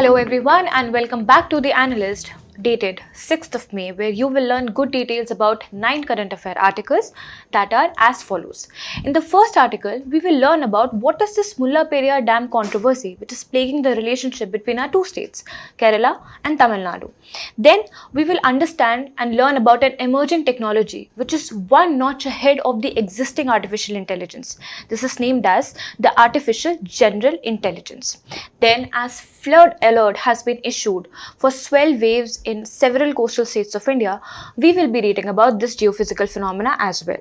Hello everyone and welcome back to the Analyst, dated 6th of May, where you will learn good details about 9 current affair articles that are as follows. In the first article, we will learn about what is this Mullaperiyar Dam Controversy, which is plaguing the relationship between our two states, Kerala and Tamil Nadu. Then we will understand and learn about an emerging technology, which is one notch ahead of the existing artificial intelligence. This is named as the Artificial General Intelligence. Then, as flood alert has been issued for swell waves in several coastal states of India, we will be reading about this geophysical phenomena as well.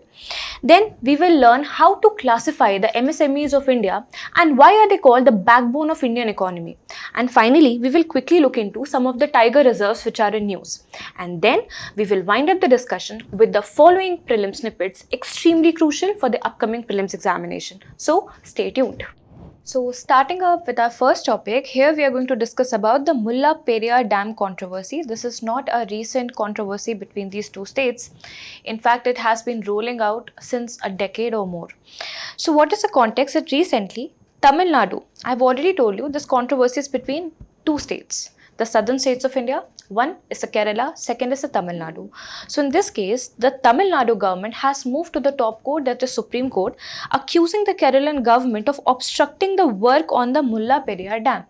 Then we will learn how to classify the MSMEs of India and why are they called the backbone of Indian economy. And finally, we will quickly look into some of the tiger reserves which are in news. And then we will wind up the discussion with the following prelim snippets, extremely crucial for the upcoming prelims examination. So stay tuned. So starting up with our first topic, here we are going to discuss about the Mullaperiyar Dam Controversy. This is not a recent controversy between these two states. In fact, it has been rolling out since a decade or more. So what is the context? That recently, Tamil Nadu, I've already told you, this controversy is between two states, the southern states of India. One is the Kerala, second is the Tamil Nadu. So in this case, the Tamil Nadu government has moved to the top court, that is Supreme Court, accusing the Kerala government of obstructing the work on the Mullaperiyar Dam.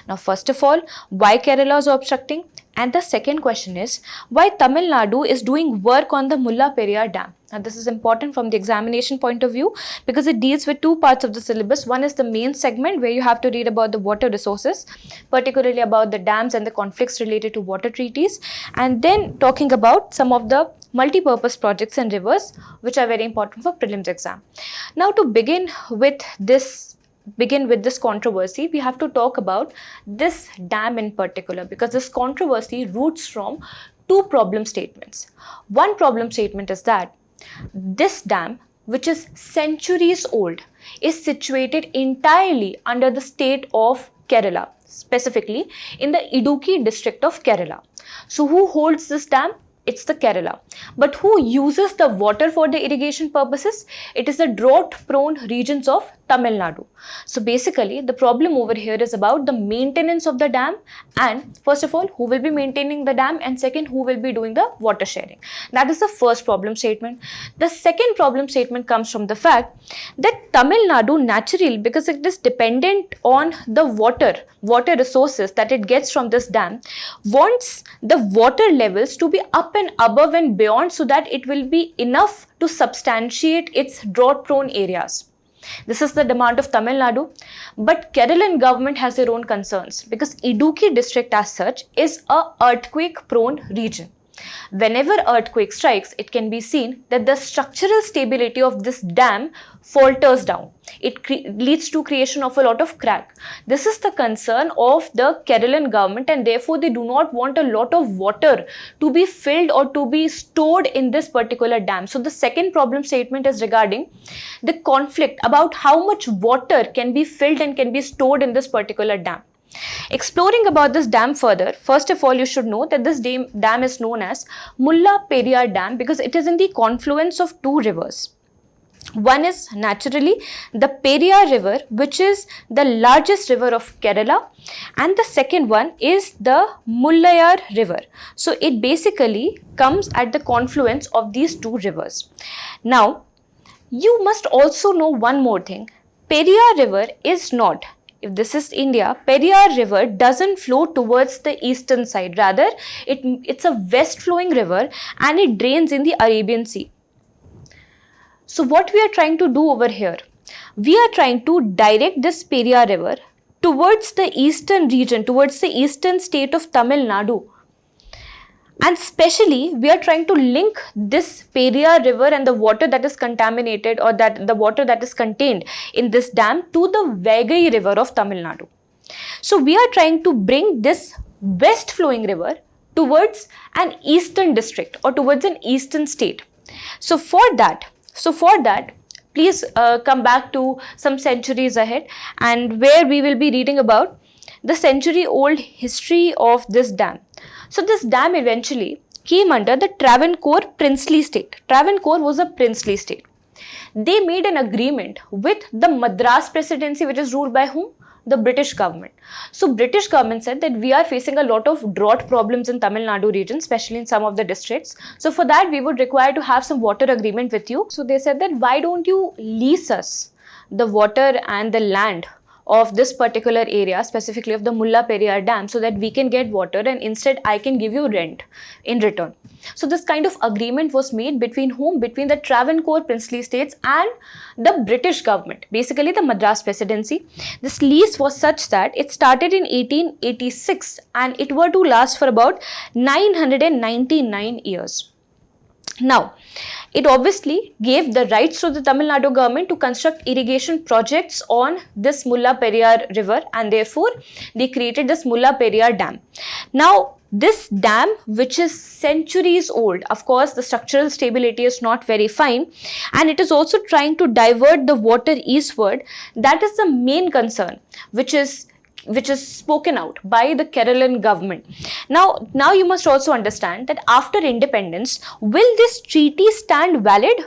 Now first of all, why Kerala is obstructing? And the second question is, why Tamil Nadu is doing work on the Mullaperiyar Dam? Now this is important from the examination point of view because it deals with two parts of the syllabus. One is the main segment where you have to read about the water resources, particularly about the dams and the conflicts related to water treaties, and then talking about some of the multi-purpose projects and rivers which are very important for prelims exam. Now to begin with this controversy, we have to talk about this dam in particular because this controversy roots from two problem statements. One problem statement is that this dam, which is centuries old, is situated entirely under the state of Kerala, specifically in the Idukki district of Kerala. So who holds this dam? It's the Kerala. But who uses the water for the irrigation purposes? It is the drought-prone regions of Tamil Nadu. So basically, the problem over here is about the maintenance of the dam and first of all, who will be maintaining the dam and second, who will be doing the water sharing. That is the first problem statement. The second problem statement comes from the fact that Tamil Nadu naturally, because it is dependent on the water resources that it gets from this dam, wants the water levels to be up and above and beyond so that it will be enough to substantiate its drought-prone areas. This is the demand of Tamil Nadu, but Kerala government has their own concerns because Idukki district as such is a earthquake-prone region. Whenever earthquake strikes, it can be seen that the structural stability of this dam falters down. It leads to creation of a lot of crack. This is the concern of the Kerala government and therefore they do not want a lot of water to be filled or to be stored in this particular dam. So the second problem statement is regarding the conflict about how much water can be filled and can be stored in this particular dam. Exploring about this dam further, first of all, you should know that this dam is known as Mullaperiyar Dam because it is in the confluence of two rivers. One is naturally the Periyar River, which is the largest river of Kerala, and the second one is the Mullaperiyar River. So it basically comes at the confluence of these two rivers. Now, you must also know one more thing. Periyar River is not, if this is India, Periyar River doesn't flow towards the eastern side. Rather, it's a west flowing river and it drains in the Arabian Sea. So what we are trying to do over here, we are trying to direct this Periyar River towards the eastern region, towards the eastern state of Tamil Nadu. And especially, we are trying to link this Periyar River and the water that is contaminated or that the water that is contained in this dam to the Vaigai River of Tamil Nadu. So we are trying to bring this west flowing river towards an eastern district or towards an eastern state. So for that, please come back to some centuries ahead and where we will be reading about the century-old history of this dam. So this dam eventually came under the Travancore princely state. Travancore was a princely state. They made an agreement with the Madras presidency, which is ruled by whom? the British government. So British government said that we are facing a lot of drought problems in Tamil Nadu region, especially in some of the districts. So for that, we would require to have some water agreement with you. So they said that why don't you lease us the water and the land of this particular area, specifically of the Mullaperiyar Dam, so that we can get water and instead I can give you rent in return. So this kind of agreement was made between whom? Between the Travancore princely states and the British government, basically the Madras presidency. This lease was such that it started in 1886 and it were to last for about 999 years. Now, it obviously gave the rights to the Tamil Nadu government to construct irrigation projects on this Mullaperiyar river, and therefore they created this Mullaperiyar Dam. Now, this dam, which is centuries old, of course the structural stability is not very fine, and it is also trying to divert the water eastward. That is the main concern which is spoken out by the Kerala government. Now you must also understand that after independence, will this treaty stand valid?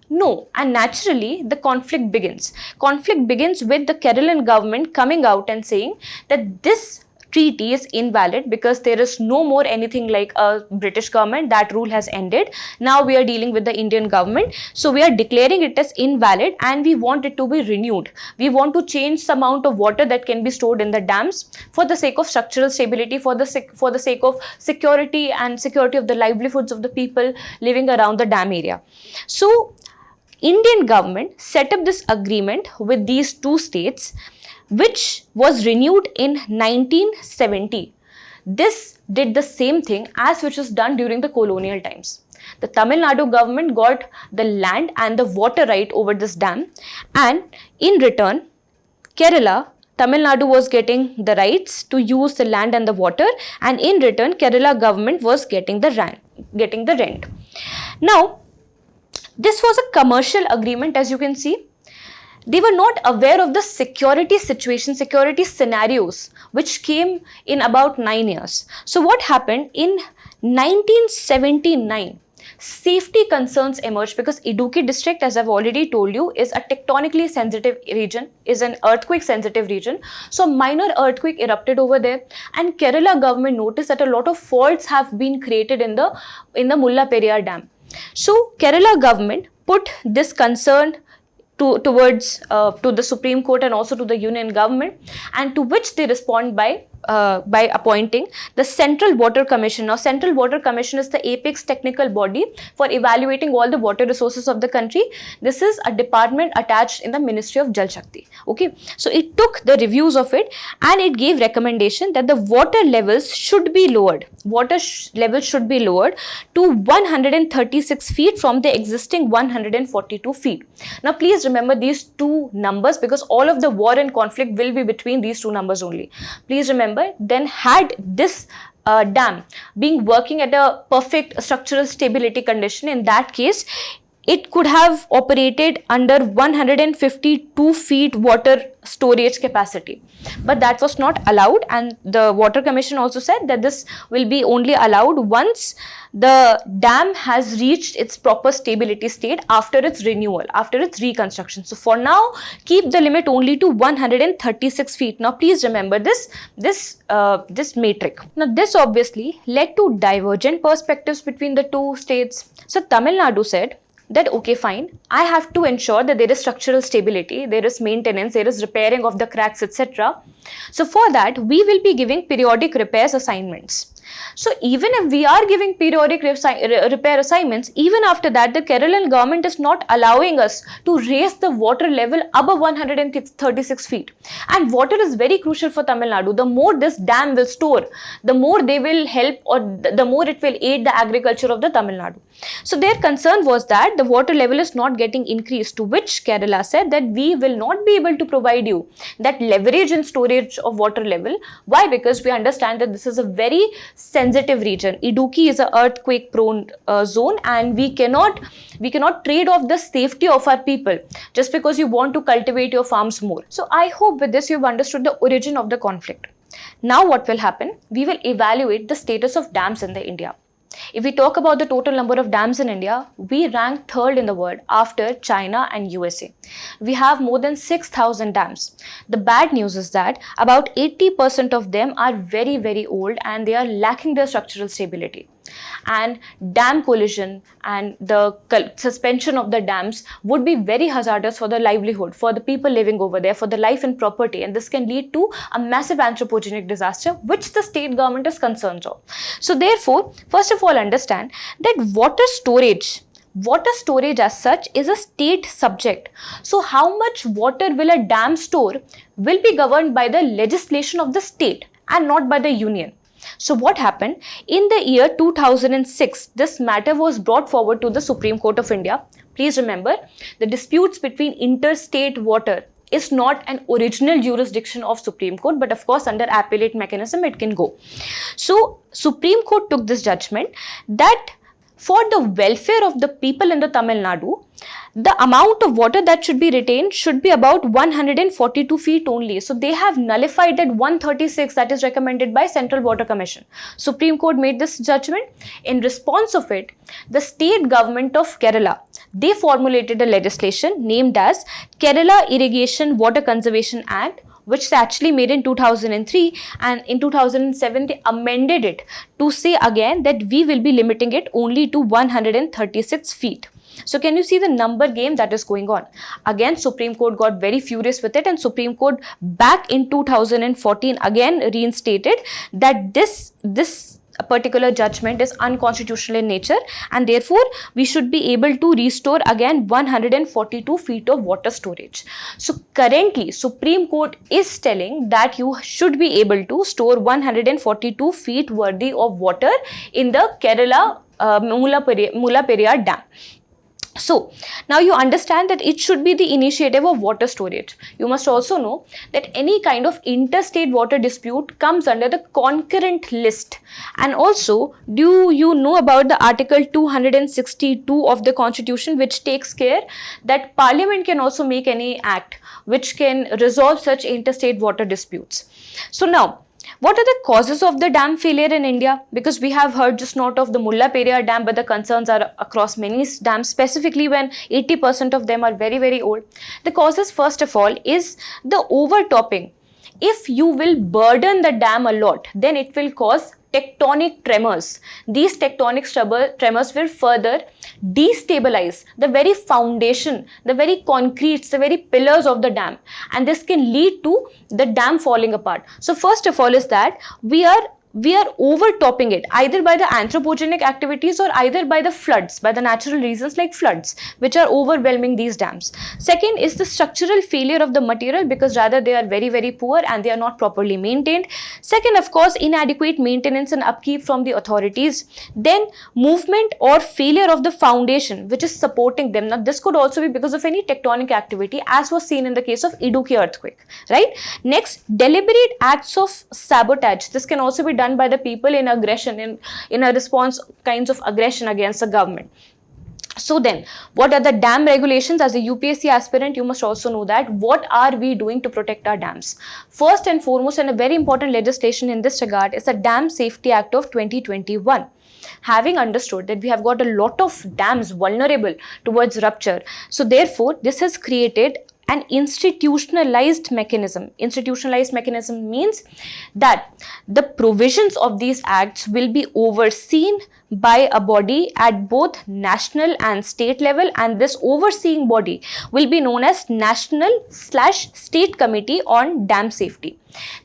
No, and naturally the conflict begins. Conflict begins with the Kerala government coming out and saying that this treaty is invalid because there is no more anything like a British government. That rule has ended. Now we are dealing with the Indian government. So we are declaring it as invalid and we want it to be renewed. We want to change the amount of water that can be stored in the dams for the sake of structural stability, for the sake of security and security of the livelihoods of the people living around the dam area. So Indian government set up this agreement with these two states, which was renewed in 1970. This did the same thing as which was done during the colonial times. The Tamil Nadu government got the land and the water right over this dam, and in return, Kerala, Tamil Nadu was getting the rights to use the land and the water, and in return, Kerala government was getting the rent. Now, this was a commercial agreement, as you can see. They were not aware of the security situation, security scenarios, which came in about 9 years. So what happened in 1979? Safety concerns emerged because Idukki district, as I've already told you, is a tectonically sensitive region, is an earthquake sensitive region. So minor earthquake erupted over there, and Kerala government noticed that a lot of faults have been created in the Mullaperiyar Dam. So Kerala government put this concern to the Supreme Court and also to the Union government, and to which they respond by appointing the Central Water Commission. Now, Central Water Commission is the apex technical body for evaluating all the water resources of the country. This is a department attached in the Ministry of Jal Shakti. Okay, so it took the reviews of it and it gave recommendation that the water levels should be lowered. Levels should be lowered to 136 feet from the existing 142 feet. Now, please remember these two numbers because all of the war and conflict will be between these two numbers only. Please remember, then had this dam being working at a perfect structural stability condition, in that case, it could have operated under 152 feet water storage capacity. But that was not allowed, and the Water Commission also said that this will be only allowed once the dam has reached its proper stability state after its renewal, after its reconstruction. So for now, keep the limit only to 136 feet. Now please remember this metric. Now this obviously led to divergent perspectives between the two states. So Tamil Nadu said that okay, fine, I have to ensure that there is structural stability, there is maintenance, there is repairing of the cracks, etc. So for that, we will be giving periodic repairs assignments. So even if we are giving periodic repair assignments, even after that, the Kerala government is not allowing us to raise the water level above 136 feet. And water is very crucial for Tamil Nadu. The more this dam will store, the more they will help, or the more it will aid the agriculture of the Tamil Nadu. So their concern was that the water level is not getting increased, to which Kerala said that we will not be able to provide you that leverage and storage of water level. Why? Because we understand that this is a very sensitive region. Idukki is an earthquake prone zone, and we cannot trade off the safety of our people just because you want to cultivate your farms more. So I hope with this you've understood the origin of the conflict. Now what will happen? We will evaluate the status of dams in the India. If we talk about the total number of dams in India, we rank third in the world after China and USA. We have more than 6,000 dams. The bad news is that about 80% of them are very, very old and they are lacking their structural stability. And dam collision and the suspension of the dams would be very hazardous for the livelihood, for the people living over there, for the life and property, and this can lead to a massive anthropogenic disaster which the state government is concerned of. So therefore, first of all, understand that water storage as such is a state subject. So how much water will a dam store will be governed by the legislation of the state and not by the union. So what happened? In the year 2006, this matter was brought forward to the Supreme Court of India. Please remember, the disputes between interstate water is not an original jurisdiction of Supreme Court, but of course under appellate mechanism it can go. So Supreme Court took this judgment that for the welfare of the people in the Tamil Nadu, the amount of water that should be retained should be about 142 feet only. So they have nullified that 136 that is recommended by Central Water Commission. Supreme Court made this judgment. In response of it, the state government of Kerala, they formulated a legislation named as Kerala Irrigation Water Conservation Act, which they actually made in 2003, and in 2007 they amended it to say again that we will be limiting it only to 136 feet. So can you see the number game that is going on? Again, Supreme Court got very furious with it, and Supreme Court back in 2014 again reinstated that this particular judgment is unconstitutional in nature, and therefore we should be able to restore again 142 feet of water storage. So currently Supreme Court is telling that you should be able to store 142 feet worthy of water in the Kerala Mullaperiyar Dam. So now you understand that it should be the initiative of water storage. You must also know that any kind of interstate water dispute comes under the concurrent list. And also, do you know about the Article 262 of the Constitution, which takes care that Parliament can also make any act which can resolve such interstate water disputes. So now, what are the causes of the dam failure in India? Because we have heard just not of the Mullaperiyar Dam, but the concerns are across many dams, specifically when 80% of them are very, very old. The causes, first of all, is the overtopping. If you will burden the dam a lot, then it will cause tectonic tremors. These tectonic tremors will further destabilize the very foundation, the very concretes, the very pillars of the dam, and this can lead to the dam falling apart. So first of all is that we are overtopping it either by the anthropogenic activities or either by the floods, by the natural reasons like floods, which are overwhelming these dams. Second is the structural failure of the material, because rather they are very, very poor and they are not properly maintained. Second, of course, inadequate maintenance and upkeep from the authorities. Then movement or failure of the foundation which is supporting them. Now this could also be because of any tectonic activity, as was seen in the case of Idukki earthquake, right? Next, deliberate acts of sabotage. This can also be done by the people in aggression, in a response kinds of aggression against the government. So then, what are the dam regulations? As a UPSC aspirant, you must also know that what are we doing to protect our dams? First and foremost, and a very important legislation in this regard is the Dam Safety Act of 2021. Having understood that we have got a lot of dams vulnerable towards rupture, so therefore this has created an institutionalized mechanism. Institutionalized mechanism means that the provisions of these acts will be overseen by a body at both national and state level, and this overseeing body will be known as National/State Committee on Dam Safety.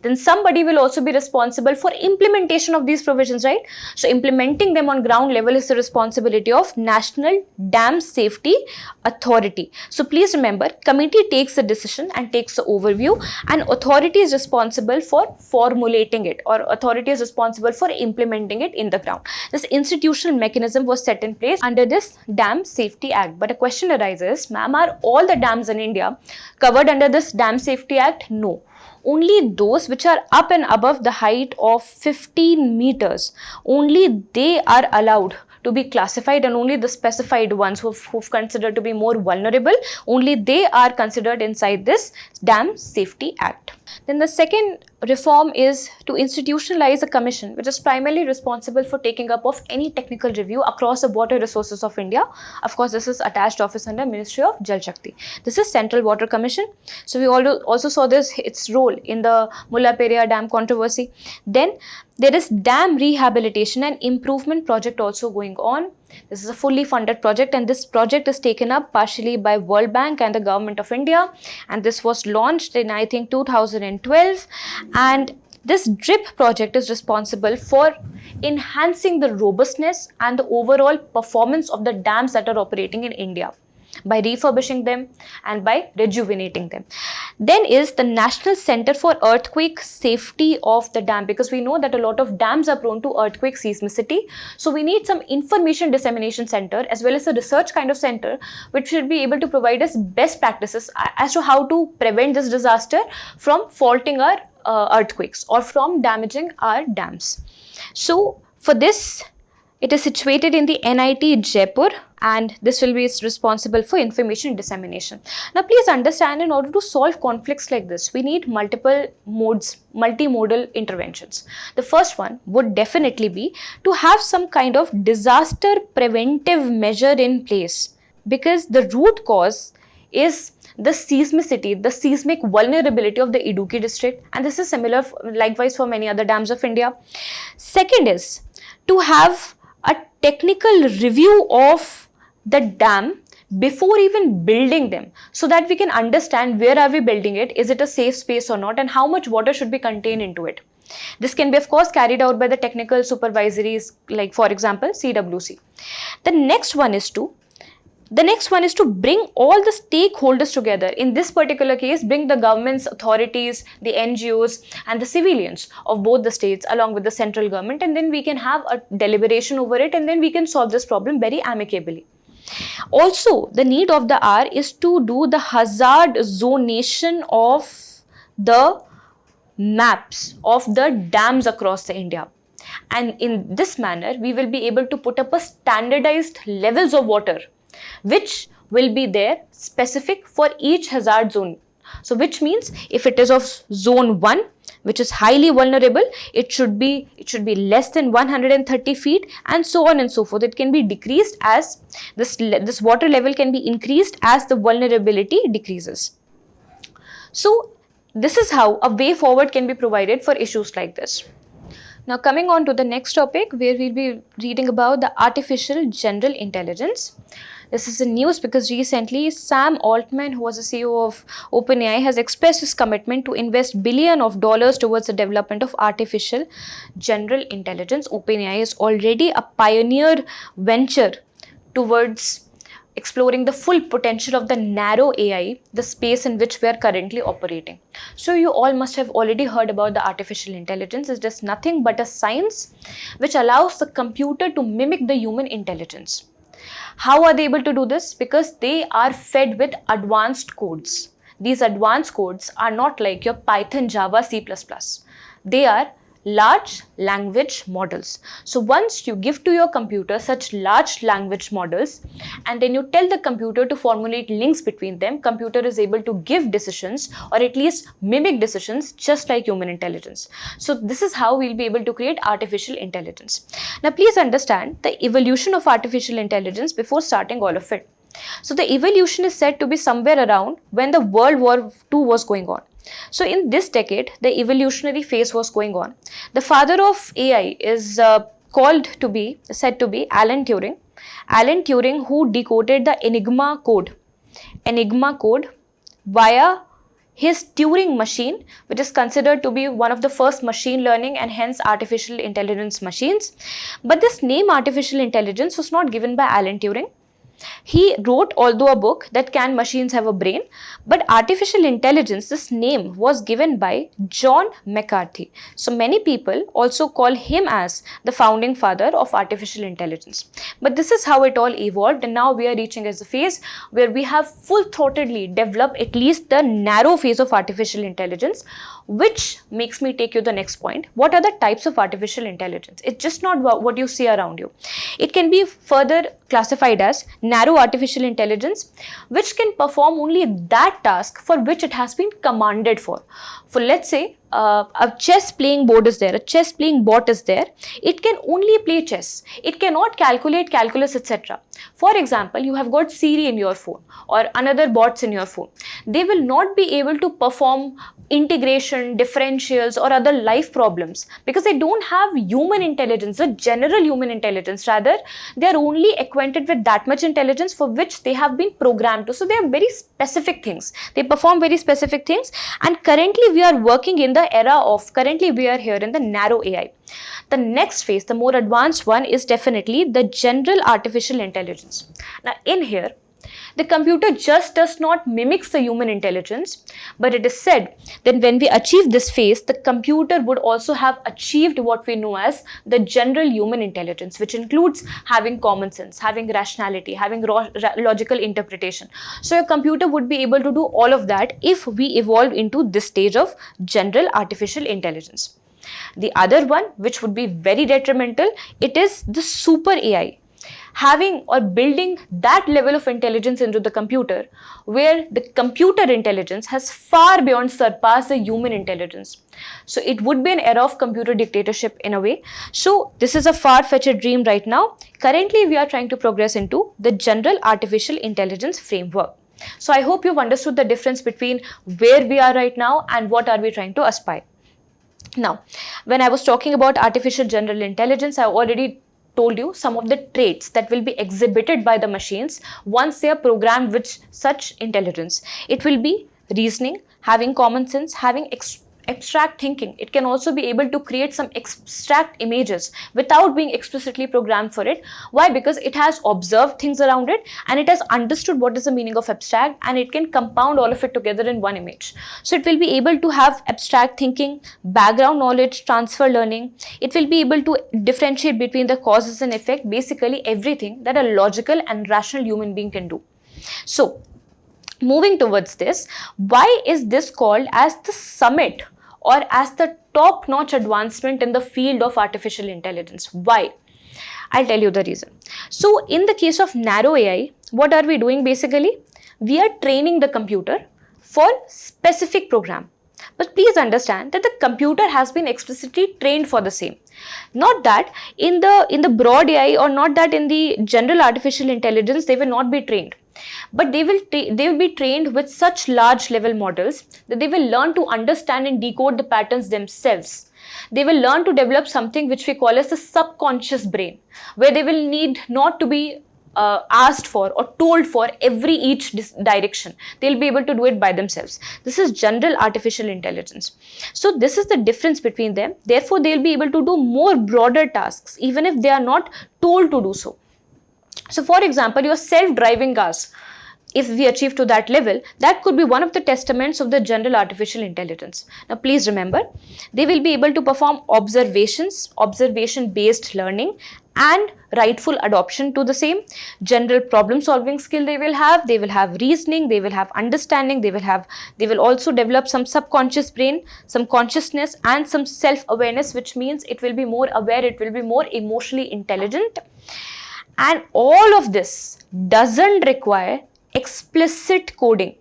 Then somebody will also be responsible for implementation of these provisions, right? So implementing them on ground level is the responsibility of National Dam Safety Authority. So please remember, committee takes the decision and takes the overview, and authority is responsible for formulating it, or authority is responsible for implementing it in the ground. This institutional mechanism was set in place under this Dam Safety Act. But a question arises, ma'am, are all the dams in India covered under this Dam Safety Act? No. Only those which are up and above the height of 15 meters, only they are allowed to be classified, and only the specified ones who've considered to be more vulnerable, only they are considered inside this Dam Safety Act. Then the second reform is to institutionalize a commission which is primarily responsible for taking up of any technical review across the water resources of India. Of course, this is attached office under Ministry of Jal Shakti. This is Central Water Commission. So we also saw its role in the Mullaperiyar Dam Controversy. Then there is dam rehabilitation and improvement project also going on. This is a fully funded project, and this project is taken up partially by World Bank and the Government of India, and this was launched in, I think, 2012. And this DRIP project is responsible for enhancing the robustness and the overall performance of the dams that are operating in India by refurbishing them and by rejuvenating them. Then is the National Center for Earthquake Safety of the Dam, because we know that a lot of dams are prone to earthquake seismicity. So we need some information dissemination center as well as a research kind of center which should be able to provide us best practices as to how to prevent this disaster from faulting our earthquakes or from damaging our dams. So for this, it is situated in the NIT Jaipur, and this will be responsible for information dissemination. Now please understand, in order to solve conflicts like this, we need multiple modes, multimodal interventions. The first one would definitely be to have some kind of disaster preventive measure in place, because the root cause is the seismicity, the seismic vulnerability of the Idukki district, and this is similar likewise for many other dams of India. Second is to have a technical review of the dam before even building them, so that we can understand where are we building it, is it a safe space or not, and how much water should be contained into it. This can be of course carried out by the technical supervisories, like for example CWC. The next one is to bring all the stakeholders together. In this particular case, bring the government's authorities, the NGOs and the civilians of both the states along with the central government, and then we can have a deliberation over it, and then we can solve this problem very amicably. Also, the need of the hour is to do the hazard zonation of the maps of the dams across the India. And in this manner, we will be able to put up a standardized levels of water which will be there specific for each hazard zone. So which means if it is of zone 1, which is highly vulnerable, it should be less than 130 feet, and so on and so forth. It can be decreased as this water level can be increased as the vulnerability decreases. So this is how a way forward can be provided for issues like this. Now coming on to the next topic, where we'll be reading about the artificial general intelligence. This is in news because recently Sam Altman, who was the CEO of OpenAI, has expressed his commitment to invest billions of dollars towards the development of artificial general intelligence. OpenAI is already a pioneer venture towards exploring the full potential of the narrow AI, the space in which we are currently operating. So you all must have already heard about the artificial intelligence. It's just nothing but a science which allows the computer to mimic the human intelligence. How are they able to do this? Because they are fed with advanced codes. These advanced codes are not like your Python, Java, C++. They are large language models. So once you give to your computer such large language models, and then you tell the computer to formulate links between them, computer is able to give decisions or at least mimic decisions just like human intelligence. So this is how we'll be able to create artificial intelligence. Now please understand the evolution of artificial intelligence before starting all of it. So the evolution is said to be somewhere around when the World War II was going on. So in this decade, the evolutionary phase was going on. The father of AI is said to be Alan Turing. Alan Turing, who decoded the Enigma code via his Turing machine, which is considered to be one of the first machine learning and hence artificial intelligence machines. But this name artificial intelligence was not given by Alan Turing. He wrote, although, a book that Can Machines Have a Brain? But artificial intelligence, this name was given by John McCarthy. So many people also call him as the founding father of artificial intelligence. But this is how it all evolved, and now we are reaching as a phase where we have full-throatedly developed at least the narrow phase of artificial intelligence, which makes me take you the next point. What are the types of artificial intelligence? It's just not what you see around you. It can be further classified as narrow artificial intelligence, which can perform only that task for which it has been commanded for. For let's say, a chess playing board is there, a chess playing bot is there, it can only play chess. It cannot calculate calculus, etc. For example, you have got Siri in your phone or another bots in your phone. They will not be able to perform integration, differentials or other life problems because they don't have human intelligence, the general human intelligence. Rather, they are only acquainted with that much intelligence for which they have been programmed to. So they are very specific things. They perform very specific things, and currently we are working in the era of, currently we are here in the narrow AI. The next phase, the more advanced one, is definitely the general artificial intelligence. Now in here, the computer just does not mimics the human intelligence, but it is said that when we achieve this phase, the computer would also have achieved what we know as the general human intelligence, which includes having common sense, having rationality, having logical interpretation. So a computer would be able to do all of that if we evolve into this stage of general artificial intelligence. The other one, which would be very detrimental, it is the super AI. Having or building that level of intelligence into the computer where the computer intelligence has far beyond surpassed the human intelligence. So it would be an era of computer dictatorship in a way. So this is a far-fetched dream right now. Currently, we are trying to progress into the general artificial intelligence framework. So I hope you've understood the difference between where we are right now and what are we trying to aspire. Now, when I was talking about artificial general intelligence, I already told you some of the traits that will be exhibited by the machines once they are programmed with such intelligence. It will be reasoning, having common sense, having abstract thinking. It can also be able to create some abstract images without being explicitly programmed for it. Why? Because it has observed things around it and it has understood what is the meaning of abstract, and it can compound all of it together in one image. So it will be able to have abstract thinking, background knowledge, transfer learning. It will be able to differentiate between the causes and effect, basically everything that a logical and rational human being can do. So moving towards this, why is this called as the summit or as the top-notch advancement in the field of artificial intelligence? Why? I'll tell you the reason. So in the case of narrow AI, what are we doing basically? We are training the computer for specific program. But please understand that the computer has been explicitly trained for the same. Not that in the broad AI or not that in the general artificial intelligence they will not be trained. But they will be trained with such large level models that they will learn to understand and decode the patterns themselves. They will learn to develop something which we call as the subconscious brain, where they will need not to be asked for or told for each direction. They'll be able to do it by themselves. This is general artificial intelligence. So this is the difference between them. Therefore, they'll be able to do more broader tasks even if they are not told to do so. So for example, your self-driving cars, if we achieve to that level, that could be one of the testaments of the general artificial intelligence. Now please remember, they will be able to perform observations, observation-based learning and rightful adoption to the same. General problem solving skill they will have reasoning, they will have understanding, they will also develop some subconscious brain, some consciousness and some self-awareness, which means it will be more aware, it will be more emotionally intelligent. And all of this doesn't require explicit coding.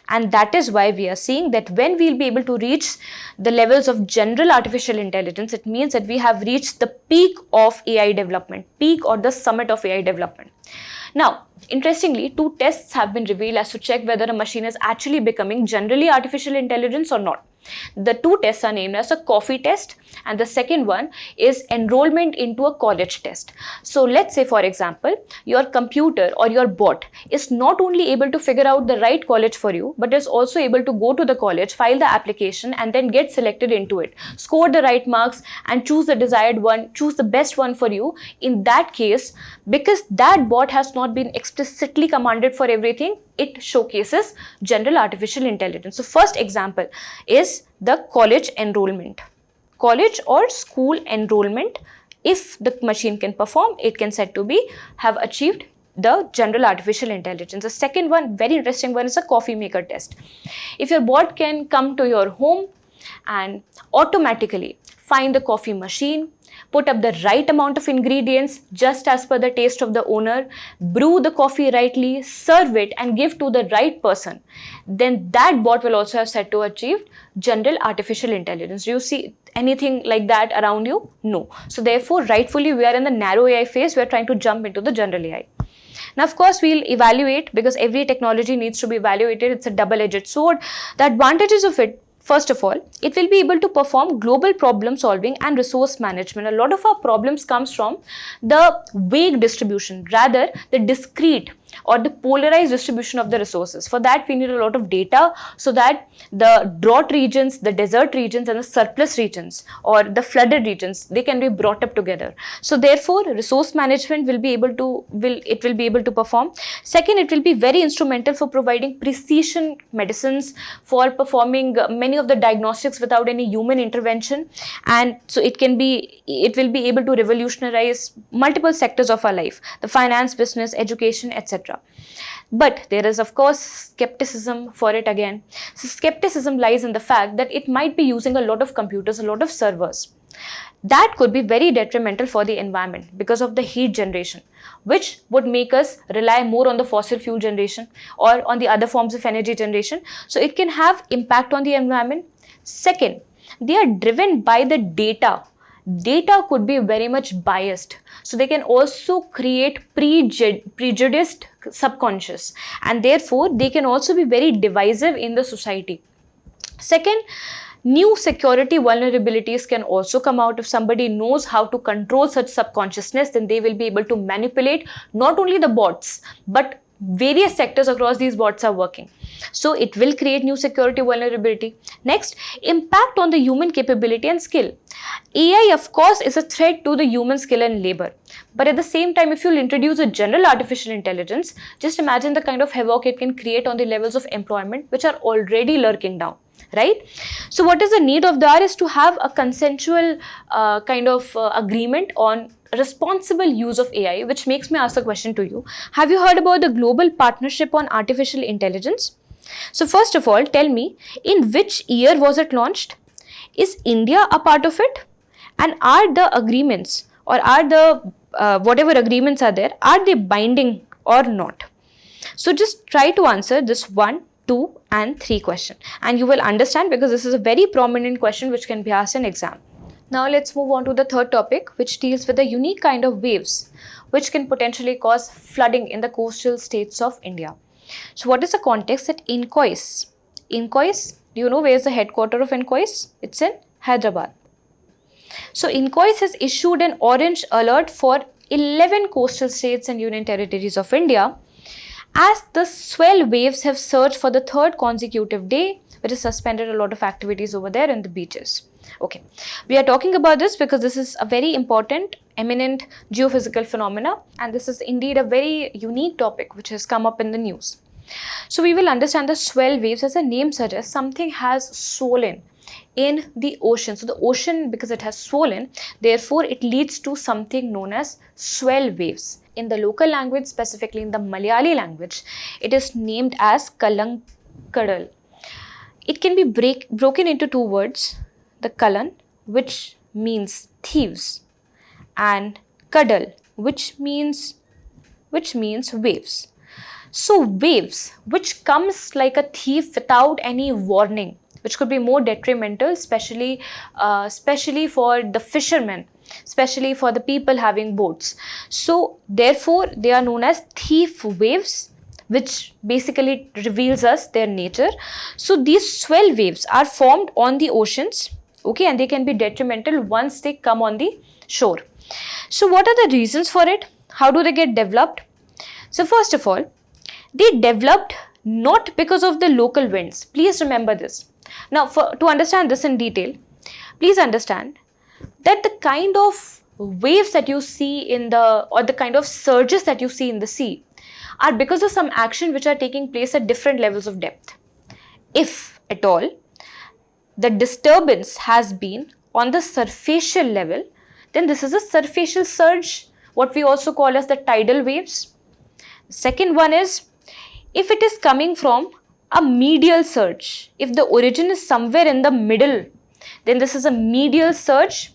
And that is why we are seeing that when we'll be able to reach the levels of general artificial intelligence, it means that we have reached the peak of AI development, peak or the summit of AI development. Now, interestingly, 2 tests have been revealed as to check whether a machine is actually becoming generally artificial intelligence or not. The 2 tests are named as a coffee test, and the second one is enrollment into a college test. So let's say, for example, your computer or your bot is not only able to figure out the right college for you, but is also able to go to the college, file the application and then get selected into it, score the right marks and choose the desired one, choose the best one for you. In that case, because that bot has not been explicitly commanded for everything, it showcases general artificial intelligence. So first example is the college enrollment. College or school enrollment, if the machine can perform, it can said to be have achieved the general artificial intelligence. The second one, very interesting one, is a coffee maker test. If your bot can come to your home and automatically find the coffee machine, put up the right amount of ingredients just as per the taste of the owner, brew the coffee rightly, serve it and give to the right person, then that bot will also have said to achieve general artificial intelligence. Do you see anything like that around you? No. So therefore, rightfully, we are in the narrow AI phase. We are trying to jump into the general AI. Now, of course, we'll evaluate, because every technology needs to be evaluated. It's a double-edged sword. The advantages of it, first of all, it will be able to perform global problem solving and resource management. A lot of our problems comes from the vague distribution, rather the discrete or the polarized distribution of the resources. For that, we need a lot of data so that the drought regions, the desert regions and the surplus regions or the flooded regions, they can be brought up together. So therefore, resource management will be able to perform. Second, it will be very instrumental for providing precision medicines, for performing many of the diagnostics without any human intervention. And so it will be able to revolutionize multiple sectors of our life, the finance, business, education, etc. But there is, of course, skepticism for it again. So skepticism lies in the fact that it might be using a lot of computers, a lot of servers. That could be very detrimental for the environment because of the heat generation, which would make us rely more on the fossil fuel generation or on the other forms of energy generation. So it can have impact on the environment. Second, they are driven by the data. Data could be very much biased. So they can also create prejudiced subconscious, and therefore they can also be very divisive in the society. Second, new security vulnerabilities can also come out. If somebody knows how to control such subconsciousness, then they will be able to manipulate not only the bots, but various sectors across these bots are working. So it will create new security vulnerability. Next, impact on the human capability and skill. AI, of course, is a threat to the human skill and labor. But at the same time, if you'll introduce a general artificial intelligence, just imagine the kind of havoc it can create on the levels of employment, which are already lurking down. Right? So what is the need of that is to have a consensual agreement on responsible use of AI, which makes me ask a question to you. Have you heard about the Global Partnership on Artificial Intelligence? So first of all, tell me, in which year was it launched? Is India a part of it? And are the agreements, or are the whatever agreements are there, are they binding or not? So just try to answer this 1, 2 and 3 question, and you will understand, because this is a very prominent question which can be asked in exam. Now let's move on to the third topic, which deals with a unique kind of waves which can potentially cause flooding in the coastal states of India. So what is the context at INCOIS? INCOIS, do you know where is the headquarters of INCOIS? It's in Hyderabad. So INCOIS has issued an orange alert for 11 coastal states and union territories of India, as the swell waves have surged for the third consecutive day, which has suspended a lot of activities over there in the beaches. Okay, we are talking about this because this is a very important, eminent geophysical phenomena, and this is indeed a very unique topic which has come up in the news. So we will understand the swell waves. As the name suggests, something has swollen in the ocean. So the ocean, because it has swollen, therefore it leads to something known as swell waves. In the local language, specifically in the Malayali language, it is named as Kalankadal. It can be broken into two words, the Kalan, which means thieves, and Kadal, which means waves. So waves, which comes like a thief without any warning, which could be more detrimental, especially for the fishermen, especially for the people having boats. So therefore, they are known as thief waves, which basically reveals us their nature. So these swell waves are formed on the oceans, okay, and they can be detrimental once they come on the shore. So what are the reasons for it? How do they get developed? So first of all, they developed not because of the local winds. Please remember this. Now, to understand this in detail, please understand that the kind of waves that you see or the kind of surges that you see in the sea are because of some action which are taking place at different levels of depth. If at all, the disturbance has been on the surfacial level, then this is a surfacial surge, what we also call as the tidal waves. Second one is, if it is coming from a medial surge, if the origin is somewhere in the middle, then this is a medial surge.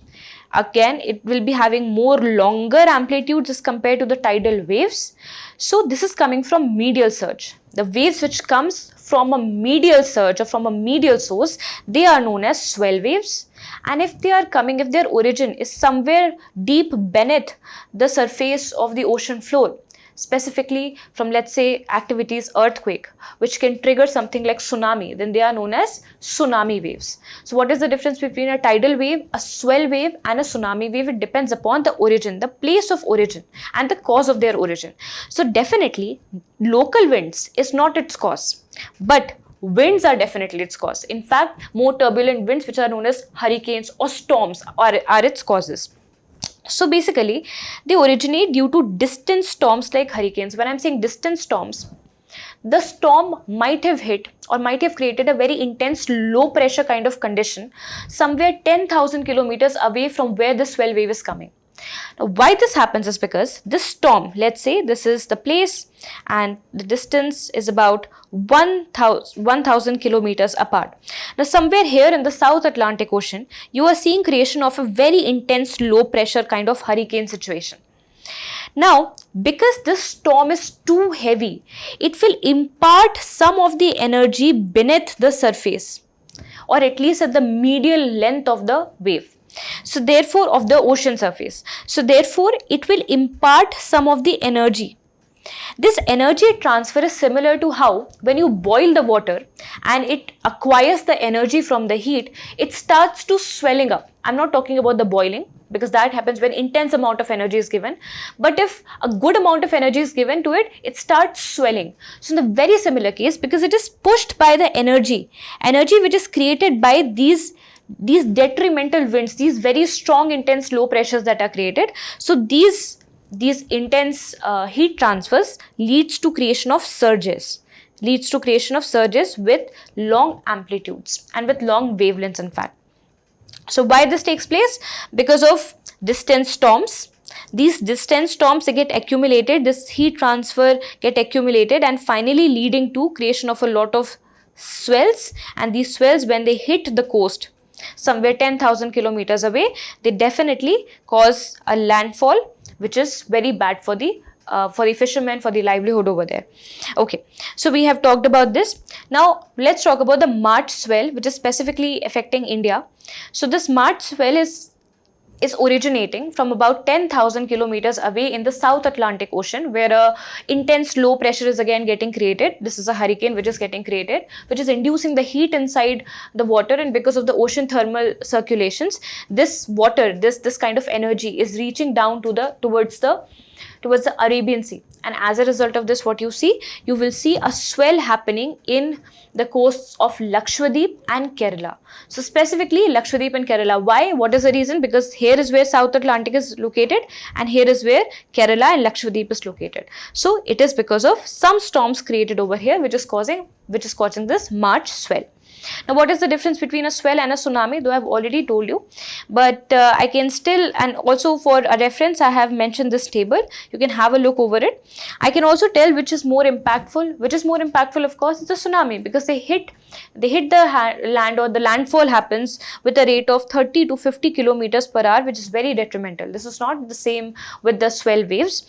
Again, it will be having more longer amplitudes as compared to the tidal waves. So this is coming from medial surge. The waves which comes from a medial surge or from a medial source, they are known as swell waves. And if their origin is somewhere deep beneath the surface of the ocean floor, specifically from, let's say, activities earthquake, which can trigger something like tsunami, then they are known as tsunami waves. So what is the difference between a tidal wave, a swell wave and a tsunami wave? It depends upon the origin, the place of origin and the cause of their origin. So definitely local winds is not its cause, but winds are definitely its cause. In fact, more turbulent winds, which are known as hurricanes or storms, are its causes. So basically, they originate due to distant storms like hurricanes. When I'm saying distant storms, the storm might have hit or might have created a very intense low pressure kind of condition somewhere 10,000 kilometers away from where the swell wave is coming. Now, why this happens is because this storm, let's say this is the place and the distance is about 1,000 kilometers apart. Now, somewhere here in the South Atlantic Ocean, you are seeing creation of a very intense low pressure kind of hurricane situation. Now, because this storm is too heavy, it will impart some of the energy beneath the surface, or at least at the medial length of the wave. So therefore, of the ocean surface. So therefore, it will impart some of the energy. This energy transfer is similar to how when you boil the water and it acquires the energy from the heat, it starts to swelling up. I'm not talking about the boiling, because that happens when intense amount of energy is given. But if a good amount of energy is given to it, it starts swelling. So in the very similar case, because it is pushed by the energy which is created by these detrimental winds, these very strong intense low pressures that are created. So these intense heat transfers leads to creation of surges with long amplitudes and with long wavelengths, in fact. So why this takes place? Because of distant storms. These distant storms, they get accumulated, this heat transfer get accumulated, and finally leading to creation of a lot of swells. And these swells, when they hit the coast somewhere 10,000 kilometers away, they definitely cause a landfall, which is very bad for the fishermen, for the livelihood over there. Okay, so we have talked about this. Now let's talk about the March swell, which is specifically affecting India. So this March swell is originating from about 10,000 kilometers away in the South Atlantic Ocean, where a intense low pressure is again getting created. This is a hurricane which is getting created, which is inducing the heat inside the water, and because of the ocean thermal circulations, this water, this kind of energy is reaching down towards the Arabian Sea. And as a result of this, what you will see a swell happening in the coasts of Lakshadweep and Kerala. So specifically Lakshadweep and Kerala. Why? What is the reason? Because here is where South Atlantic is located and here is where Kerala and Lakshadweep is located. So it is because of some storms created over here which is causing this March swell. Now, what is the difference between a swell and a tsunami? Though I have already told you, but I can still, and also for a reference, I have mentioned this table. You can have a look over it. I can also tell which is more impactful. Which is more impactful, of course, is the tsunami, because they hit the land, or the landfall happens with a rate of 30 to 50 kilometers per hour, which is very detrimental. This is not the same with the swell waves.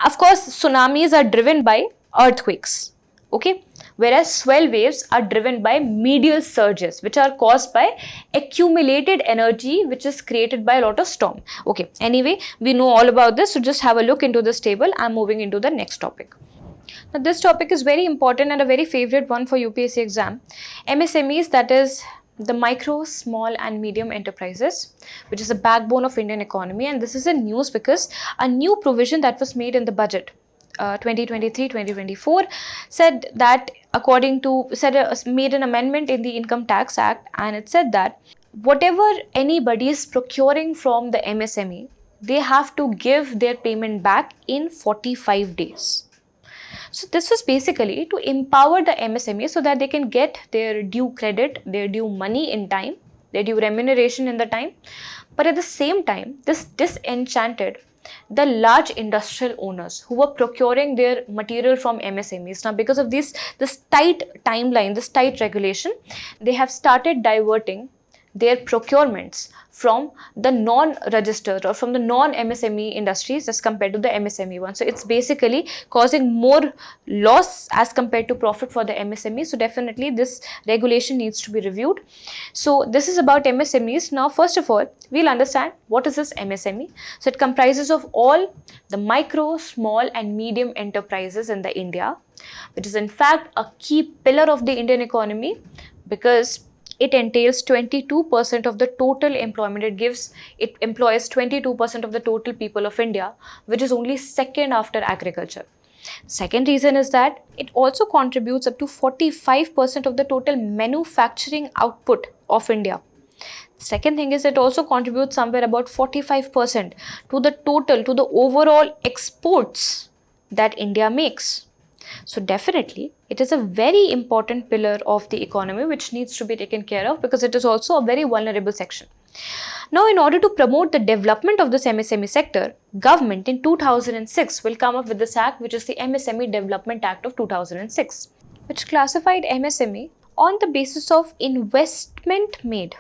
Of course, tsunamis are driven by earthquakes. Okay, whereas swell waves are driven by medial surges, which are caused by accumulated energy which is created by a lot of storm. Okay, anyway, we know all about this, so just have a look into this table. I'm moving into the next topic. Now, this topic is very important and a very favorite one for UPSC exam. MSMEs, that is the micro, small and medium enterprises, which is the backbone of Indian economy. And this is a news because a new provision that was made in the budget 2023-2024 said that made an amendment in the Income Tax Act, and it said that whatever anybody is procuring from the MSME, they have to give their payment back in 45 days. So this was basically to empower the MSME so that they can get their due credit, their due money in time, their due remuneration in the time. But at the same time, this disenchanted the large industrial owners who were procuring their material from MSMEs. Now, because of this tight timeline, this tight regulation, they have started diverting their procurements from the non-registered or from the non-MSME industries as compared to the MSME one. So it's basically causing more loss as compared to profit for the MSME. So definitely this regulation needs to be reviewed. So this is about MSMEs. Now first of all, we'll understand what is this MSME. So it comprises of all the micro, small and medium enterprises in the India, which is in fact a key pillar of the Indian economy because it entails 22% of the total employment. It employs 22% of the total people of India, which is only second after agriculture. Second reason is that it also contributes up to 45% of the total manufacturing output of India. Second thing is it also contributes somewhere about 45% to the overall exports that India makes. So definitely, it is a very important pillar of the economy which needs to be taken care of because it is also a very vulnerable section. Now, in order to promote the development of this MSME sector, government in 2006 will come up with this act, which is the MSME Development Act of 2006, which classified MSME on the basis of investment made.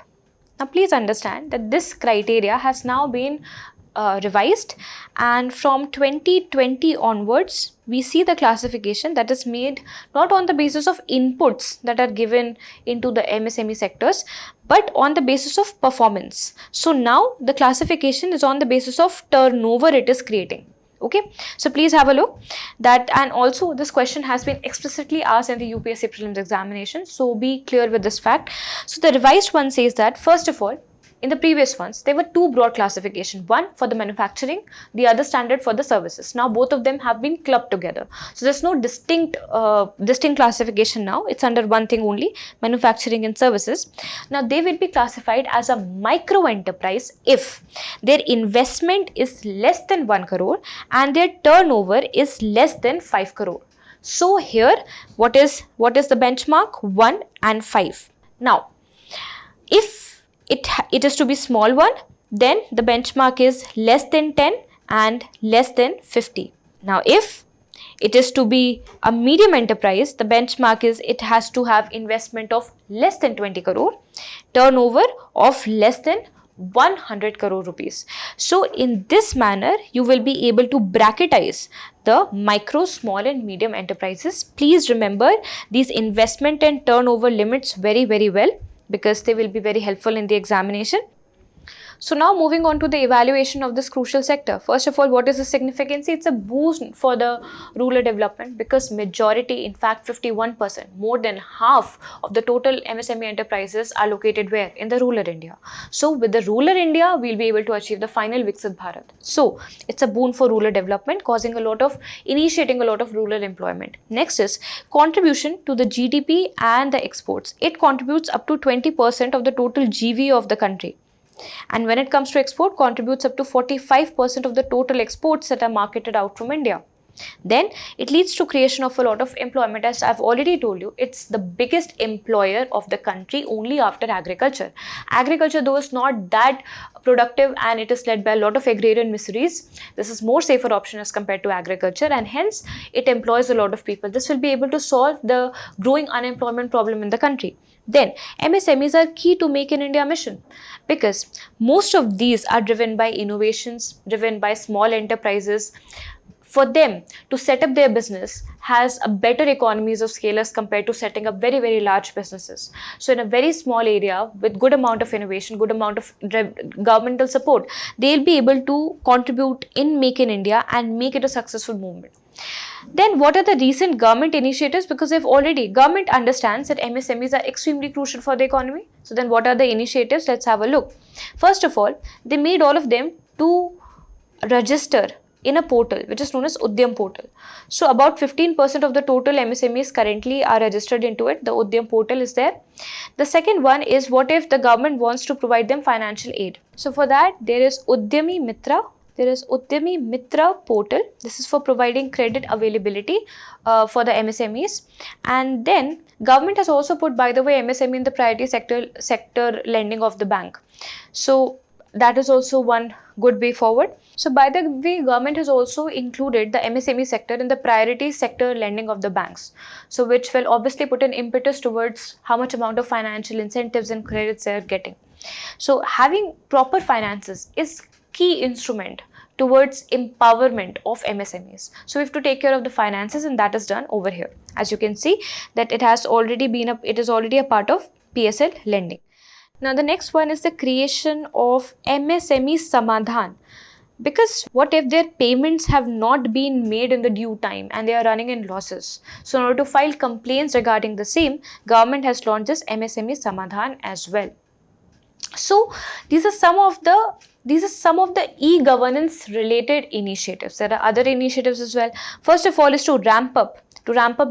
Now, please understand that this criteria has now been revised, and from 2020 onwards we see the classification that is made not on the basis of inputs that are given into the MSME sectors but on the basis of performance. So now the classification is on the basis of turnover it is creating. Okay, so please have a look that, and also this question has been explicitly asked in the UPSC prelims examination, so be clear with this fact. So the revised one says that first of all, in the previous ones, there were two broad classifications, one for the manufacturing, the other standard for the services. Now both of them have been clubbed together. So there's no distinct classification now. It's under one thing only, manufacturing and services. Now they will be classified as a micro enterprise if their investment is less than 1 crore and their turnover is less than 5 crore. So here, what is the benchmark? 1 and 5. Now, if it is to be small one, then the benchmark is less than 10 and less than 50. Now, if it is to be a medium enterprise, the benchmark is it has to have investment of less than 20 crore, turnover of less than 100 crore rupees. So, in this manner, you will be able to bracketize the micro, small and medium enterprises. Please remember these investment and turnover limits very, very well, because they will be very helpful in the examination. So now moving on to the evaluation of this crucial sector. First of all, what is the significance? It's a boost for the rural development because majority, in fact 51%, more than half of the total MSME enterprises are located where? In the rural India. So with the rural India, we'll be able to achieve the final Viksit Bharat. So it's a boon for rural development, initiating a lot of rural employment. Next is contribution to the GDP and the exports. It contributes up to 20% of the total GV of the country. And when it comes to export, contributes up to 45% of the total exports that are marketed out from India. Then it leads to creation of a lot of employment. As I've already told you, it's the biggest employer of the country only after agriculture. Agriculture, though, is not that productive and it is led by a lot of agrarian miseries. This is more safer option as compared to agriculture, and hence it employs a lot of people. This will be able to solve the growing unemployment problem in the country. Then MSMEs are key to Make in India mission because most of these are driven by innovations, driven by small enterprises. For them to set up their business has a better economies of scale as compared to setting up very, very large businesses. So in a very small area with good amount of innovation, good amount of governmental support, they'll be able to contribute in Make in India and make it a successful movement. Then what are the recent government initiatives? Because government understands that MSMEs are extremely crucial for the economy. So then what are the initiatives? Let's have a look. First of all, they made all of them to register in a portal which is known as Udyam portal. So about 15% of the total MSMEs currently are registered into it. The Udyam portal is there. The second one is what if the government wants to provide them financial aid. So for that there is Udyami Mitra. There is Udyami Mitra portal. This is for providing credit availability for the MSMEs. And then government has also put, by the way, MSME in the priority sector lending of the bank. So that is also one good way forward. So by the way, government has also included the MSME sector in the priority sector lending of the banks. So which will obviously put an impetus towards how much amount of financial incentives and credits they are getting. So having proper finances is key instrument towards empowerment of MSMEs. So we have to take care of the finances, and that is done over here. As you can see that it is already a part of PSL lending. Now the next one is the creation of MSME Samadhan. Because what if their payments have not been made in the due time and they are running in losses? So in order to file complaints regarding the same, government has launched this MSME Samadhan as well. So these are some of the e-governance related initiatives. There are other initiatives as well. First of all is to ramp up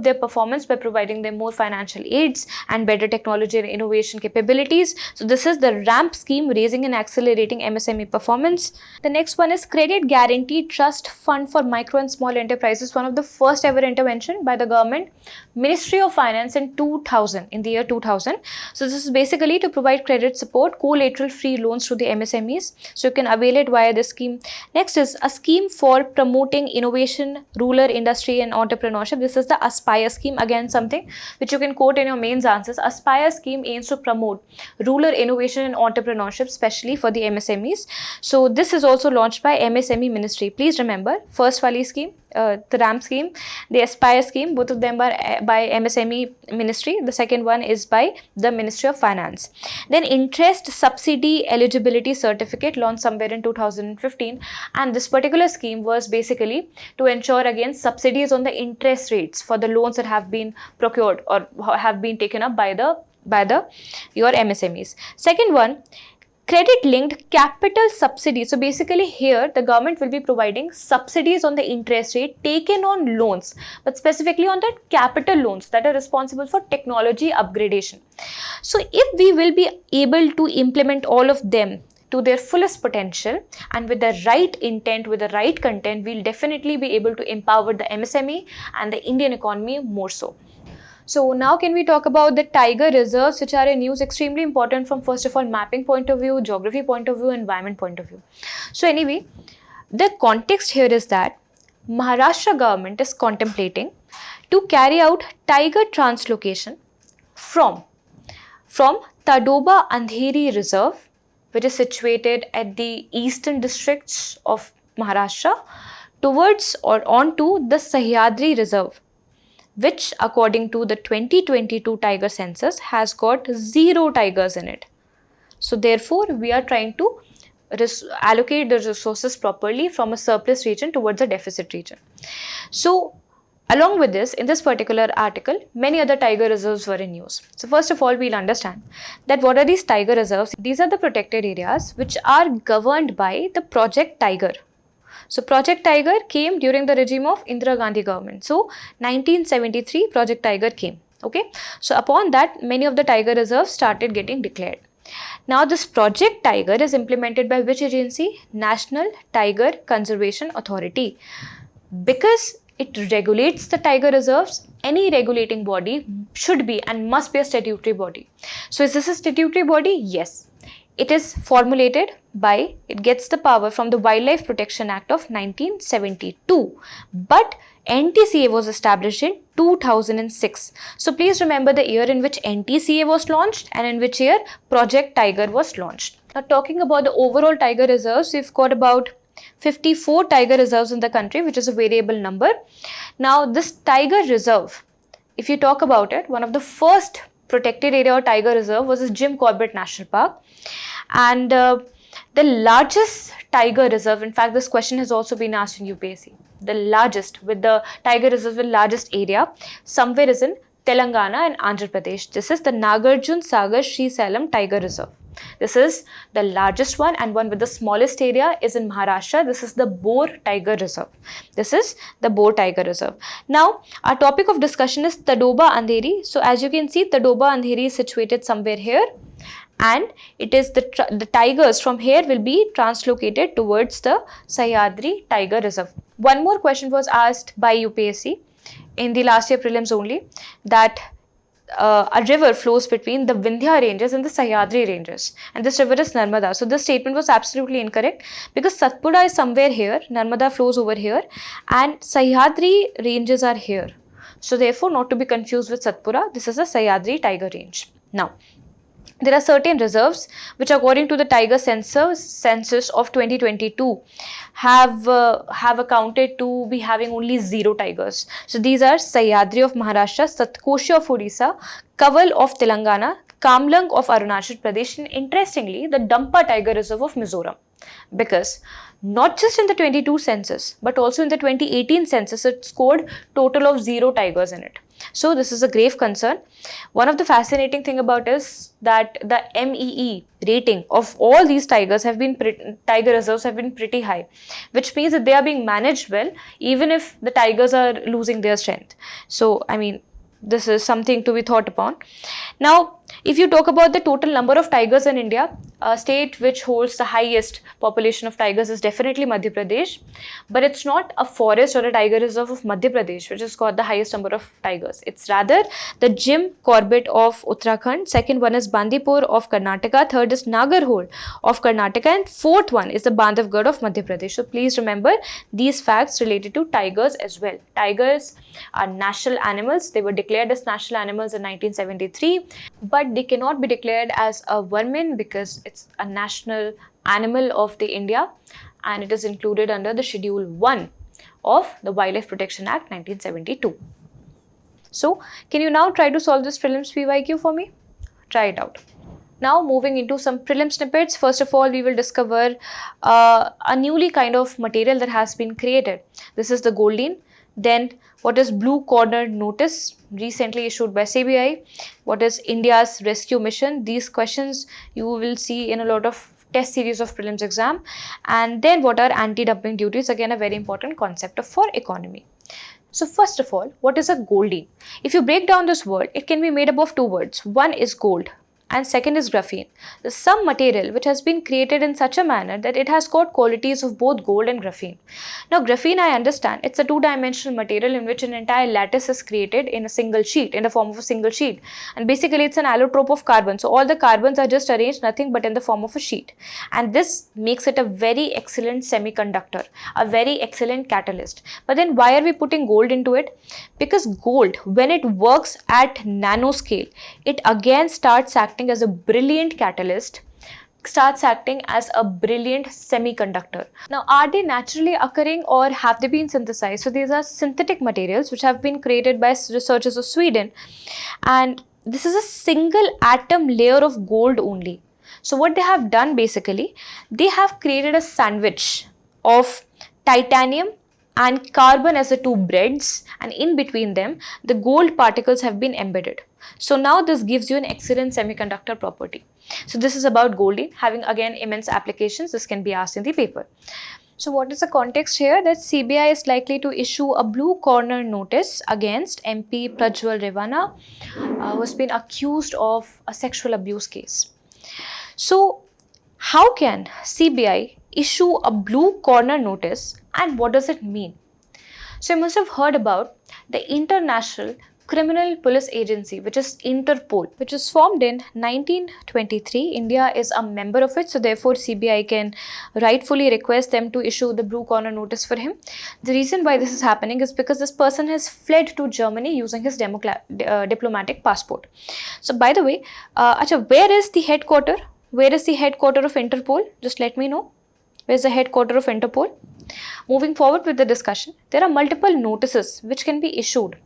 their performance by providing them more financial aids and better technology and innovation capabilities. So this is the RAMP scheme, raising and accelerating MSME performance. The next one is Credit Guarantee Trust Fund for Micro and Small Enterprises, one of the first ever intervention by the government, Ministry of Finance in the year 2000. So this is basically to provide credit support, collateral free loans to the MSMEs. So you can avail it via this scheme. Next is a scheme for promoting innovation, rural industry and entrepreneurship. This is the Aspire scheme, again something which you can quote in your mains answers. Aspire scheme aims to promote rural innovation and entrepreneurship, especially for the MSMEs. So this is also launched by MSME Ministry. Please remember, first wali scheme, the RAMP scheme, the Aspire scheme, both of them are by MSME Ministry. The second one is by the Ministry of Finance. Then Interest Subsidy Eligibility Certificate, launched somewhere in 2015, and this particular scheme was basically to ensure against subsidies on the interest rates for the loans that have been procured or have been taken up by your MSMEs. Second one, credit linked capital subsidy. So basically here the government will be providing subsidies on the interest rate taken on loans, but specifically on the capital loans that are responsible for technology upgradation. So if we will be able to implement all of them to their fullest potential and with the right intent, with the right content, we'll definitely be able to empower the MSME and the Indian economy more so. So now can we talk about the tiger reserves, which are in use, extremely important from first of all mapping point of view, geography point of view, environment point of view. So anyway, the context here is that Maharashtra government is contemplating to carry out tiger translocation from Tadoba Andheri Reserve, which is situated at the eastern districts of Maharashtra, towards or onto the Sahyadri Reserve, which according to the 2022 tiger census has got 0 tigers in it. So therefore, we are trying to allocate the resources properly from a surplus region towards a deficit region. So along with this, in this particular article, many other tiger reserves were in use. So first of all, we'll understand that what are these tiger reserves? These are the protected areas which are governed by the Project Tiger. So Project Tiger came during the regime of Indira Gandhi government. So 1973 Project Tiger came. Okay. So upon that, many of the tiger reserves started getting declared. Now this Project Tiger is implemented by which agency? National Tiger Conservation Authority. Because it regulates the tiger reserves, any regulating body should be and must be a statutory body. So is this a statutory body? Yes. It is formulated by, it gets the power from the Wildlife Protection Act of 1972. But NTCA was established in 2006. So please remember the year in which NTCA was launched and in which year Project Tiger was launched. Now talking about the overall tiger reserves, we've got about 54 tiger reserves in the country, which is a variable number. Now this tiger reserve, if you talk about it, one of the first protected area or tiger reserve was Jim Corbett National Park. And the largest tiger reserve, in fact this question has also been asked in UPSC, the largest with the tiger reserve with largest area somewhere is in Telangana and Andhra Pradesh. This is the Nagarjun Sagar Srisalam Tiger Reserve. This is the largest one, and one with the smallest area is in Maharashtra. This is the Boar Tiger Reserve. This is the Boar Tiger Reserve. Now, our topic of discussion is Tadoba Andheri. So, as you can see, Tadoba Andheri is situated somewhere here, and it is the tigers from here will be translocated towards the Sahyadri Tiger Reserve. One more question was asked by UPSC in the last year prelims only, that a river flows between the Vindhya ranges and the Sahyadri ranges, and this river is Narmada. So this statement was absolutely incorrect, because Satpura is somewhere here, Narmada flows over here, and Sahyadri ranges are here. So therefore, not to be confused with Satpura, this is a Sahyadri tiger range. Now, there are certain reserves which, according to the tiger census of 2022, have accounted to be having only 0 tigers. So these are Sahyadri of Maharashtra, Satkoshi of Odisha, Kaval of Telangana, Kamlang of Arunachal Pradesh, and interestingly, the Dampa Tiger Reserve of Mizoram. Because not just in the 22 census, but also in the 2018 census, it scored total of 0 tigers in it. So this is a grave concern. One of the fascinating thing about is that the MEE rating of all these tigers tiger reserves have been pretty high, which means that they are being managed well, even if the tigers are losing their strength. So, I mean, this is something to be thought upon. Now, if you talk about the total number of tigers in India, a state which holds the highest population of tigers is definitely Madhya Pradesh, but it's not a forest or a tiger reserve of Madhya Pradesh which has got the highest number of tigers. It's rather the Jim Corbett of Uttarakhand, second one is Bandipur of Karnataka, third is Nagarhole of Karnataka, and fourth one is the Bandhavgarh of Madhya Pradesh. So please remember these facts related to tigers as well. Tigers are national animals. They were declared as national animals in 1973, but they cannot be declared as a vermin because it's a national animal of the India and it is included under the Schedule 1 of the Wildlife Protection Act 1972. So, can you now try to solve this prelims PYQ for me? Try it out. Now moving into some prelim snippets. First of all, we will discover a newly kind of material that has been created. This is the Goldine. Then what is Blue Corner Notice, recently issued by CBI? What is India's Rescue Mission? These questions you will see in a lot of test series of prelims exam. And then what are anti-dumping duties? Again, a very important concept for economy. So first of all, what is a Goldine? If you break down this word, it can be made up of 2 words. One is gold and second is graphene. There's some material which has been created in such a manner that it has got qualities of both gold and graphene. Now graphene, I understand, it's a 2-dimensional material in which an entire lattice is created in a single sheet, in the form of a single sheet. And basically it's an allotrope of carbon. So all the carbons are just arranged nothing but in the form of a sheet. And this makes it a very excellent semiconductor, a very excellent catalyst. But then why are we putting gold into it? Because gold, when it works at nanoscale, it again starts acting as a brilliant catalyst, starts acting as a brilliant semiconductor. Now, are they naturally occurring or have they been synthesized? So these are synthetic materials which have been created by researchers of Sweden, and this is a single atom layer of gold only. So what they have done basically, they have created a sandwich of titanium and carbon as the 2 breads, and in between them the gold particles have been embedded. So now this gives you an excellent semiconductor property. So this is about Goldine, having again immense applications. This can be asked in the paper. So what is the context here? That CBI is likely to issue a blue corner notice against MP Prajwal Revana, who has been accused of a sexual abuse case. So how can CBI issue a blue corner notice and what does it mean? So you must have heard about the International Criminal Police Agency, which is Interpol, which was formed in 1923. India is a member of it, so therefore CBI can rightfully request them to issue the blue corner notice for him. The reason why this is happening is because this person has fled to Germany using his diplomatic passport. So by the way, where is the headquarter? Where is the headquarter of Interpol? Just let me know. Where is the headquarter of Interpol? Moving forward with the discussion, there are multiple notices which can be issued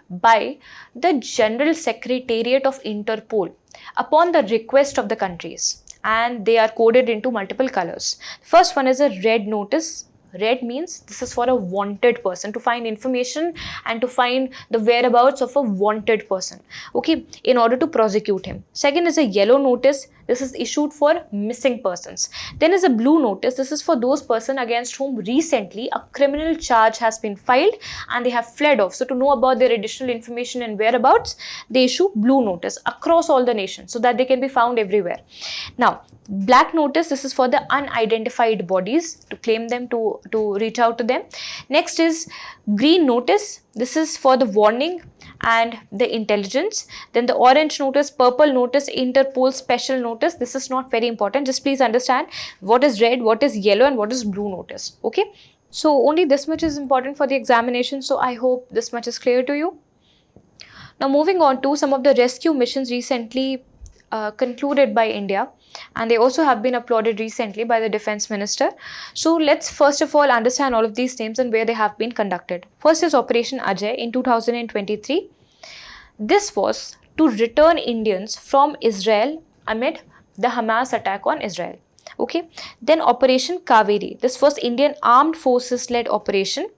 by the General Secretariat of Interpol upon the request of the countries, and they are coded into multiple colors. First one is a red notice. Red means this is for a wanted person, to find information and to find the whereabouts of a wanted person, okay, in order to prosecute him. Second is a yellow notice. This is issued for missing persons. Then is a blue notice. This is for those persons against whom recently a criminal charge has been filed and they have fled off. So to know about their additional information and whereabouts, they issue blue notice across all the nation so that they can be found everywhere. Now, black notice, this is for the unidentified bodies, to claim them, to reach out to them. Next is green notice. This is for the warning and the intelligence. Then the orange notice, purple notice, Interpol special notice. This is not very important. Just please understand what is red, what is yellow and what is blue notice. Okay. So only this much is important for the examination. So I hope this much is clear to you. Now moving on to some of the rescue missions recently concluded by India, and they also have been applauded recently by the defense minister. So let's first of all understand all of these names and where they have been conducted. First is Operation Ajay in 2023. This was to return Indians from Israel amid the Hamas attack on Israel. Okay. Then Operation Kaveri. This was Indian Armed Forces led operation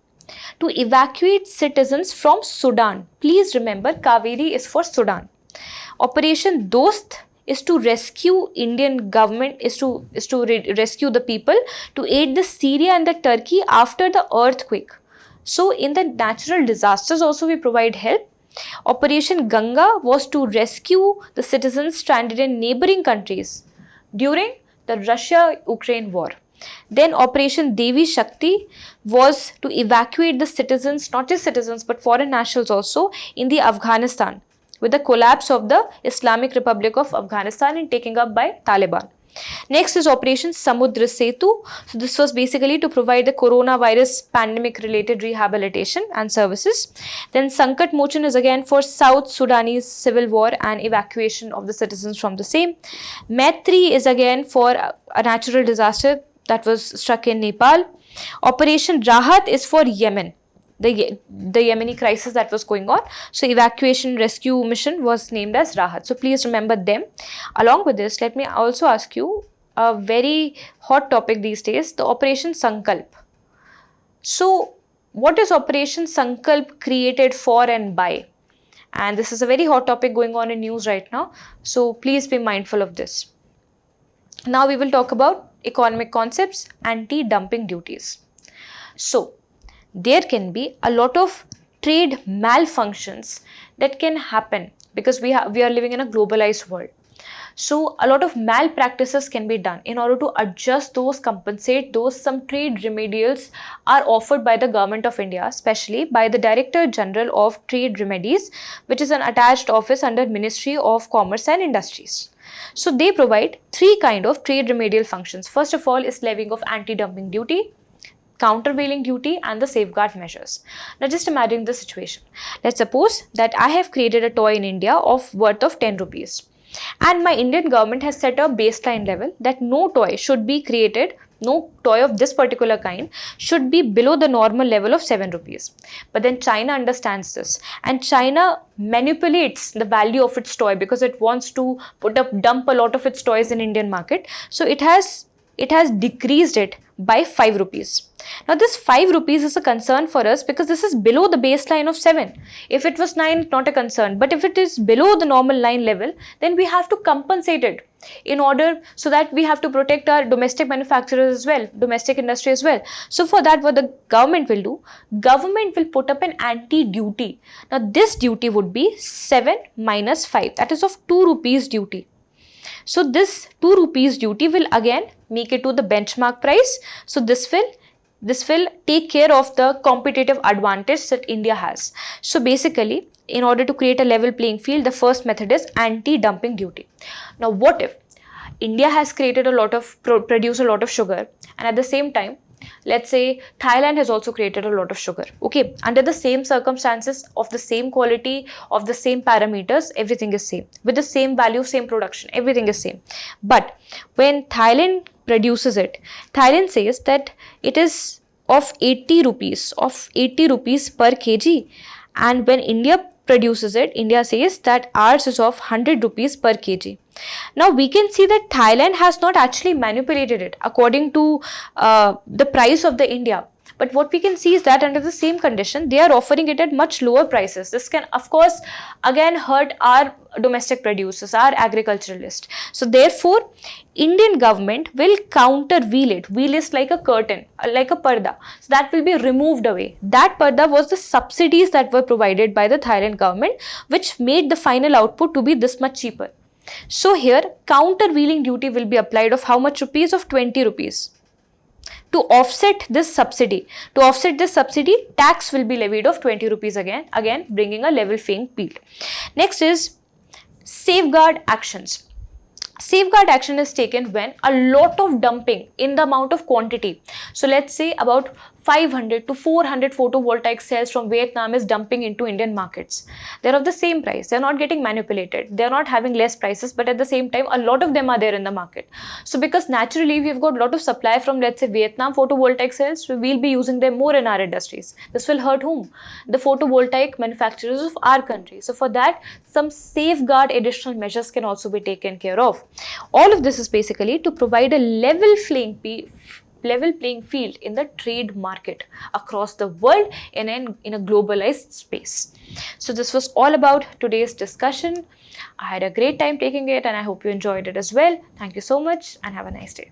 to evacuate citizens from Sudan. Please remember, Kaveri is for Sudan. Operation Dost is to rescue Indian government, is to rescue the people, to aid the Syria and the Turkey after the earthquake. So in the natural disasters also we provide help. Operation Ganga was to rescue the citizens stranded in neighboring countries during the Russia-Ukraine war. Then Operation Devi Shakti was to evacuate the citizens, not just citizens but foreign nationals also, in the Afghanistan with the collapse of the Islamic Republic of Afghanistan and taken up by Taliban. Next is Operation Samudra Setu. So this was basically to provide the coronavirus pandemic related rehabilitation and services. Then Sankat Mochan is again for South Sudanese civil war and evacuation of the citizens from the same. Maitri is again for a natural disaster that was struck in Nepal. Operation Rahat is for Yemen, the Yemeni crisis that was going on. So evacuation rescue mission was named as Rahat. So please remember them. Along with this, let me also ask you a very hot topic these days, the Operation Sankalp. So what is Operation Sankalp created for and by? And this is a very hot topic going on in news right now. So please be mindful of this. Now we will talk about economic concepts, anti-dumping duties. So there can be a lot of trade malfunctions that can happen because we are living in a globalized world. So a lot of malpractices can be done. In order to adjust those, compensate those, some trade remedials are offered by the Government of India, especially by the Director General of Trade Remedies, which is an attached office under Ministry of Commerce and Industries. So they provide three kinds of trade remedial functions. First of all is levying of anti-dumping duty, countervailing duty and the safeguard measures. Now just imagine the situation. Let's suppose that I have created a toy in India of worth of 10 rupees. And my Indian government has set a baseline level that no toy should be created, no toy of this particular kind should be below the normal level of 7 rupees. But then China understands this and China manipulates the value of its toy because it wants to dump a lot of its toys in Indian market. So it has decreased it by 5 rupees. Now this 5 rupees is a concern for us because this is below the baseline of 7. If it was 9, not a concern. But if it is below the normal 9 level, then we have to compensate it in order so that we have to protect our domestic manufacturers as well, domestic industry as well. So for that, what the government will do, government will put up an anti-duty. Now this duty would be 7 minus 5, that is of 2 rupees duty. So this 2 rupees duty will again make it to the benchmark price. So this will take care of the competitive advantage that India has. So basically, in order to create a level playing field, the first method is anti-dumping duty. Now what if India has created produced a lot of sugar, and at the same time, let's say Thailand has also created a lot of sugar. Okay, under the same circumstances, of the same quality, of the same parameters, everything is same. With the same value, same production, everything is same. But when Thailand produces it, Thailand says that it is of 80 rupees per kg. And when India produces it, India says that ours is of 100 rupees per kg. Now we can see that Thailand has not actually manipulated it according to the price of the India. But what we can see is that under the same condition, they are offering it at much lower prices. This can, of course, again hurt our domestic producers, our agriculturalists. So therefore, Indian government will countervail it. Wheel is like a curtain, like a parda. So that will be removed away. That parda was the subsidies that were provided by the Thailand government, which made the final output to be this much cheaper. So here, countervailing duty will be applied of how much rupees? Of 20 rupees. To offset this subsidy, tax will be levied of 20 rupees again bringing a level playing field. Next is safeguard actions. Safeguard action is taken when a lot of dumping in the amount of quantity. So let's say about 500 to 400 photovoltaic cells from Vietnam is dumping into Indian markets. They're of the same price. They're not getting manipulated. They're not having less prices, but at the same time, a lot of them are there in the market. So because naturally we've got a lot of supply from, let's say, Vietnam photovoltaic cells, so we'll be using them more in our industries. This will hurt whom? The photovoltaic manufacturers of our country. So for that, some safeguard additional measures can also be taken care of. All of this is basically to provide a level playing field in the trade market across the world in a globalized space. So this was all about today's discussion. I had a great time taking it and I hope you enjoyed it as well. Thank you so much and have a nice day.